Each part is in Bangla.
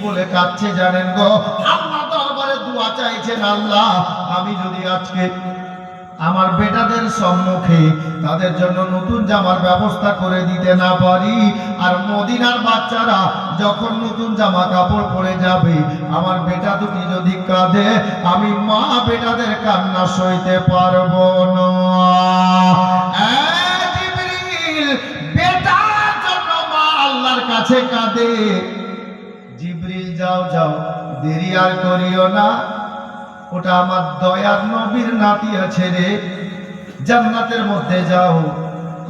বলে কাঁদছে জানেন গো? আল্লাহ দরবারে দোয়া চাইছেন, আল্লাহ আমি যদি আজকে আমার বেটাদের সম্মুখে তাদের জন্য নতুন জামার ব্যবস্থা করে দিতে না পারি, আর মদিনার বাচ্চারা যখন নতুন জামা কাপড় পরে যাবে, আমার বেটা দুটি যদি কাঁদে, আমি মা বেটাদের কান্না সইতে পারবো না। জিবরিল, বেটার জন্য মা আল্লাহর কাছে কাঁদে। জিবরিল যাও যাও, দেরি আর করিও না, ওটা আমার দয়ার নবীর নাতি আছে রে, জান্নাতের মধ্যে যাও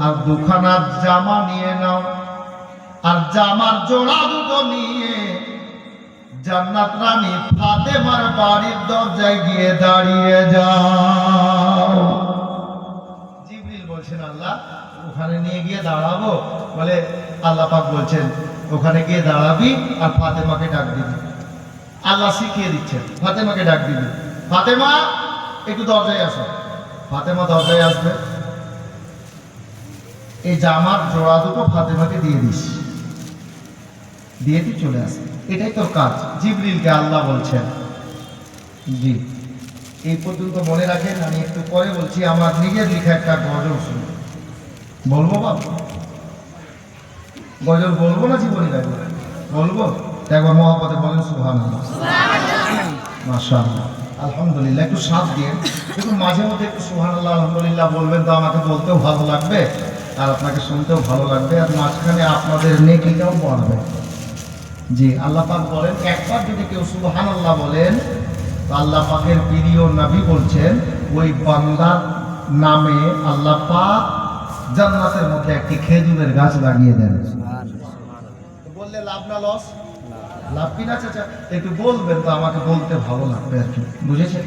আর দুখানা জামা নিয়ে নাও, আর জামার জোড়া দুটো নিয়ে জান্নাত রানী ফাতেমার বাড়ির দরজায় গিয়ে দাঁড়িয়ে যাও। জিবরিল বলছেন, আল্লাহ ওখানে নিয়ে গিয়ে দাঁড়াবো? বলে আল্লাহ পাক বলছেন ওখানে গিয়ে দাঁড়াবি আর ফাতেমাকে ডাক দিবি। আল্লাহ শিখিয়ে দিচ্ছেন, ফাতেমাকে ডাক দিবি, ফাতেমা একটু দরজায় আসো। ফাতেমা দরজায় আসবে, এই জামার জোড়া দুটো ফাতেমাকে দিয়ে দিস, দিয়ে তুই চলে আসে, এটাই তোর কাজ। জিবরিলকে আল্লাহ বলছেন। জি, এই পর্যন্ত মনে রাখেন। আমি একটু পরে বলছি, আমার নিজের লেখা একটা গজল শুনি, বলবো বাবা? গজল বলবো না জীবনী গাইবো? বলবো। একবার মহাপদে বলেন সুবহানাল্লাহ। মাশাআল্লাহ, আলহামদুলিল্লাহ। একটু সাথ দিয়ে একটু মাঝে মধ্যে একটু সুবহানাল্লাহ আলহামদুলিল্লাহ বলবেন, তো আমাকে বলতেও ভালো লাগবে আর আপনাকে শুনতেও ভালো লাগবে, আর মাঝখানে আপনাদের নেকিটাও বাড়বে। জি, আল্লাহ পাক বলেন একবার যদি কেউ সুবহানাল্লাহ বলেন, তো আল্লাহ পাকের প্রিয় নবী বলছেন ওই বান্দার নামে আল্লাহ পাক জান্নাতের মধ্যে একটি খেজুরের গাছ লাগিয়ে দেন। বললে লাভ না লস? লাভ কিনা চাচা? একটু বলবেন তো, আমাকে বলতে ভালো লাগবে আর কি, বুঝেছেন?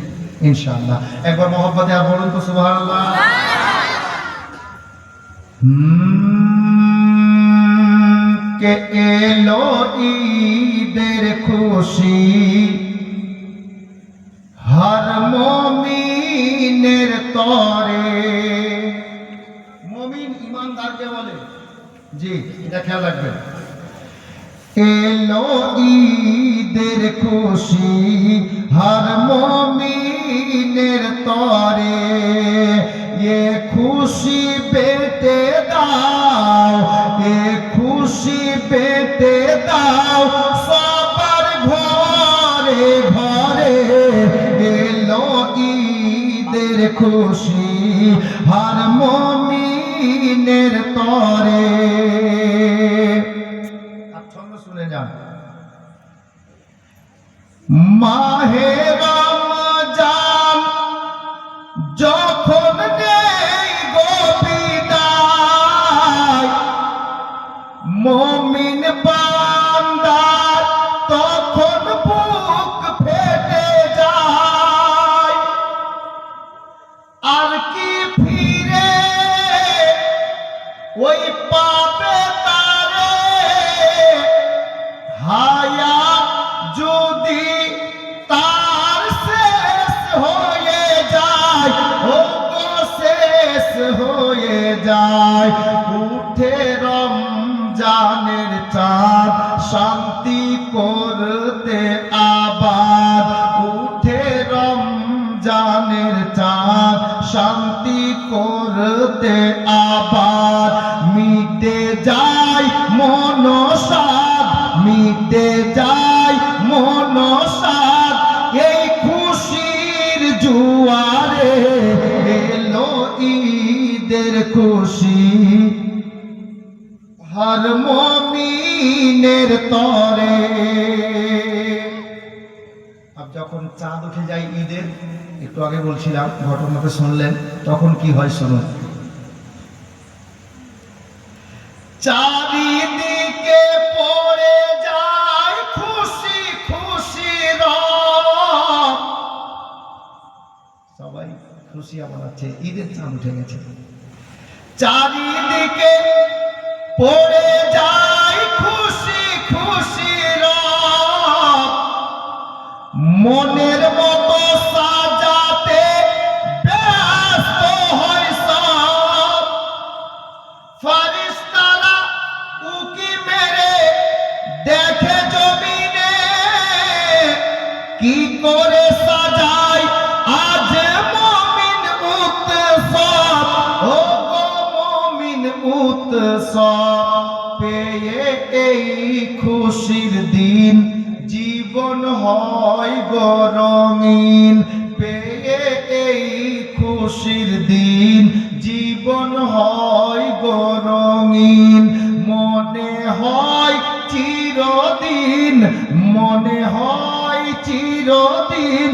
ইনশাআল্লাহ একবার মহব্বতে আর বলুন তো সুবহানাল্লাহ। কে এলো ঈদের খুশি, হর মুমিনের তরে। মুমিন ঈমানদারকে বলে। জি, এটা খেয়াল রাখবেন। এলো ঈদের খুশি, হর মুমিনের তরে, এ খুশি বেটে দাও, এ খুশি বেটে দাও সবার ঘরে ঘরে। এলো ঈদের খুশি, হর মুমিনের তরে। মাহে রমজান যখন নেই গো বিদায়, মুমিন বান্দার তখন বুক ফেটে যায়, আর কি ফিরে ওই পাবে তারে, হায়াত যদি তার শেষ হয়ে যায়, ও শেষ হয়ে যায়। উঠে রমজানের চাঁদ শান্তি করতে আবার, উঠে রমজানের চাঁদ শান্তি করতে আবার। মিটে যায় মনসাদ, মিটে যায় মনসাদ, এই খুশির জুয়ারে। এলো ঈদের খুশি, হর মুমিনের তরে। আর যখন চাঁদ উঠে যায় ঈদের, একটু আগে বলছিলাম ঘটনাটা শুনলেন, তখন কি হয় শুনুন। চারিদিকে পড়ে যায় খুশি খুশি রব, সবাই খুশি মানাচ্ছে, ঈদের চাঁদ উঠে গেছে। চারিদিকে পড়ে যায় খুশি খুশি রব, মনের মতো সাজাতে ব্যস্ত হয় সব। ফারিস্তারা উকি মেরে দেখে জমিনে, কি করে সাজাই আজ মুমিন উৎসব, ও গো মুমিন উৎসব পেয়ে এই খুশির দিন জীবন হয় গো রঙিন, পেয়ে এই খুশির দিন জীবন হয় গো রঙিন। মনে হয় চিরদিন, মনে হয় চিরদিন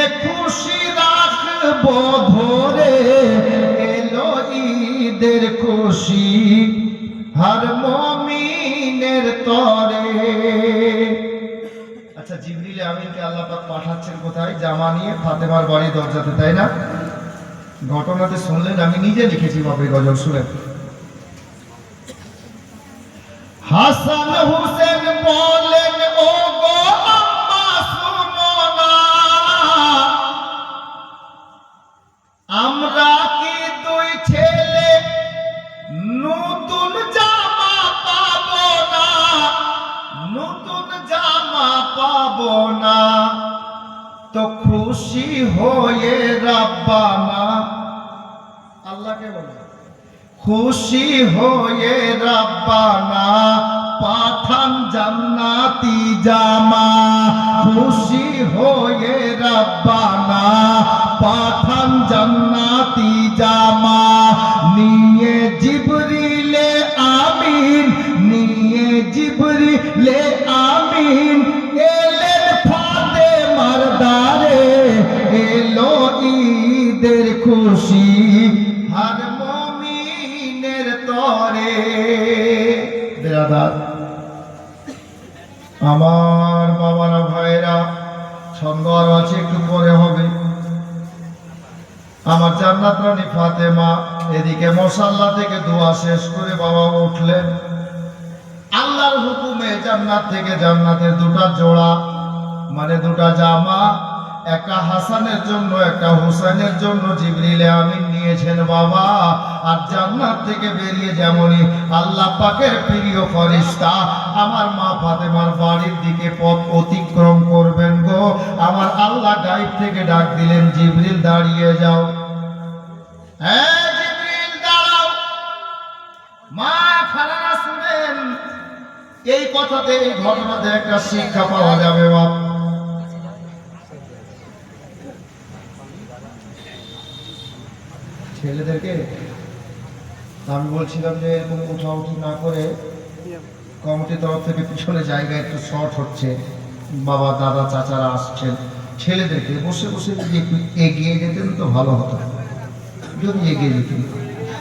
এ খুশি রাখবো ধরে, এলো ঈদের খুশি হর মুমিনের তরে। আচ্ছা, জিবরিল আমিনকে আল্লাহ পাক পাঠাচ্ছেন কোথায়? জামা নিয়ে ফাতেমার বাড়ি দরজাতে, তাই না? ঘটনাতে শুনলেন, আমি নিজে লিখেছি বাপের গজল, শুনেন। হাসান হুসেন বলেন, ও গো আম্মা শুনো না, আমরা কি দুই ছেলে নতুন জামা পাবো না, নতুন জামা পাবো না, তো খুশি হয়ে রাব্বানা, আল্লাহকে বলে খুশি হয়ে রাব্বানা পাঠান জান্নাতি জামা, খুশি হয়ে রাব্বানা পাঠান জান্নাতি জামা। নিয়ে জিবরিলে আমিন, নিয়ে জিবরিলে আমিন এলেন ফাতেমার দ্বারে, এলো ঈদের খুশি হর মুমিনের তরে। বেরাদার আমার বাবারা ভাইরা, ছন্দ আরো আছে, একটু পরে হবে। আমার জান্নাত রানী ফাতেমা এদিকে মুসাল্লা থেকে দোয়া শেষ করে বাবা উঠলেন। আল্লাহর হুকুমে জান্নাত থেকে জান্নাতের দুটা জোড়া, মানে দুটা জামা, একটা হাসানের জন্য একটা হুসাইনের জন্য জিবরিল আমিন নিয়েছেন বাবা। আর জান্নাত থেকে বেরিয়ে যেমনই আল্লাহ পাকের প্রিয় ফেরেশতা আমার মা ফাতেমার বাড়ির দিকে পথ অতিক্রম করবেন গো, আমার আল্লাহ গায়েব থেকে ডাক দিলেন, জিবরিল দাঁড়িয়ে যাও। হ্যাঁ জিবরিল দাঁড়াও। মা খালারা শুনেন, এই কথাতে, এই ঘটনাতে একটা শিক্ষা পাওয়া যাবে বাপ। ছেলেদেরকে আমি বলছিলাম যে এরকম উঠাউঠি না করে কমিটির তরফ থেকে পিছনে জায়গা একটু শর্ট হচ্ছে, বাবা দাদা চাচারা আসছেন, ছেলেদেরকে বসে বসে যদি একটু এগিয়ে যেতেন তো ভালো হতো। যদি এগিয়ে যেতেন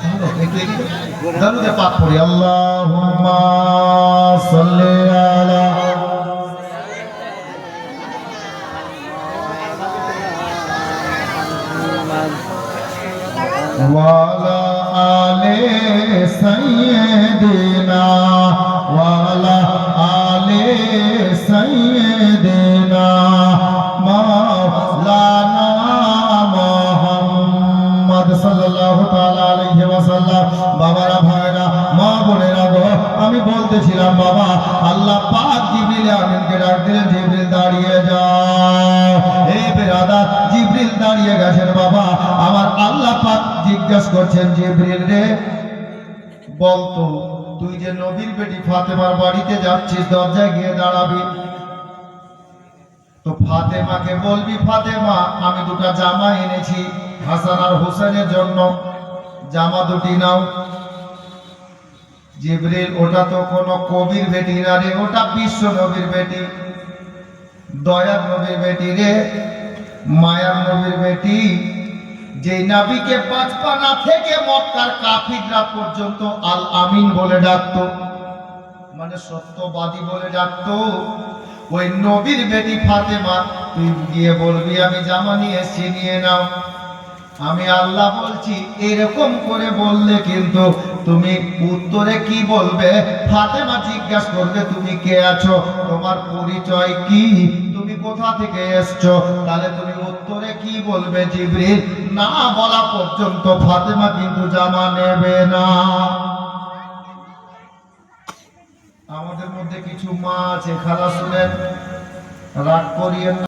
ভালো হতো, একটু এগিয়ে দাদুকে পাক করি। আল্লাহুম্মা সাল্লি আলা ওয়ালা আলে সাইয়্যিদিনা, ওয়ালা আলে সাইয়্যিদিনা মাওলানা মুহাম্মদ সাল্লাল্লাহু তাআলা আলাইহি ওয়াসাল্লাম। বাবারা ভাইরা মা বোনেরা গো, আমি বলতেছিলাম বাবা আল্লাহ পাক জিবরিল আমিনকে ডাক দিলেন, জিবরিল দাঁড়িয়ে যাও। এই বেরাদার জিবরিল দাঁড়িয়ে গেছেন বাবা। আমার আল্লাহ পাক জিজ্ঞাসা করছেন, জিবরিল রে বলতো তুই যে নবীর বেটি ফাতেমার বাড়িতে যাচ্ছিস, দরজায় গিয়ে দাঁড়াবি, তো ফাতেমাকে বলবি, ফাতেমা আমি দুটো জামা এনেছি হাসান আর হোসেনের জন্য, জামা দুটি নাও। জিবরিল ওটা তো কোনো কবির বেটি না রে, ওটা বিশ্ব নবীর বেটি, দয়ার নবীর বেটি রে, মায়ার নবীর বেটি, যে নবীকে বাচপানা থেকে মক্কার কাফিররা পর্যন্ত আল আমিন বলে ডাকতো, মানে সত্যবাদী বলে ডাকতো। ওই নবীর বেটি ফাতেমা তুই গিয়ে বলবি আমি জামা নিয়ে এসেছি, নিয়ে নাও। আমি আল্লাহ বলছি এরকম করে বললে কিন্তু তুমি উত্তরে কি বলবে? ফাতেমা জিজ্ঞাসা করবে তুমি কে আছো, তোমার পরিচয় কি, তুমি কোথা থেকে এসছো, তাহলে তুমি উত্তরে কি বলবে? জিবরিল না বলা পর্যন্ত ফাতেমা কিন্তু জামা নেবে না। আমাদের মধ্যে কিছু মা আছে, খালা শুনেন, রাগ করিয়েন না।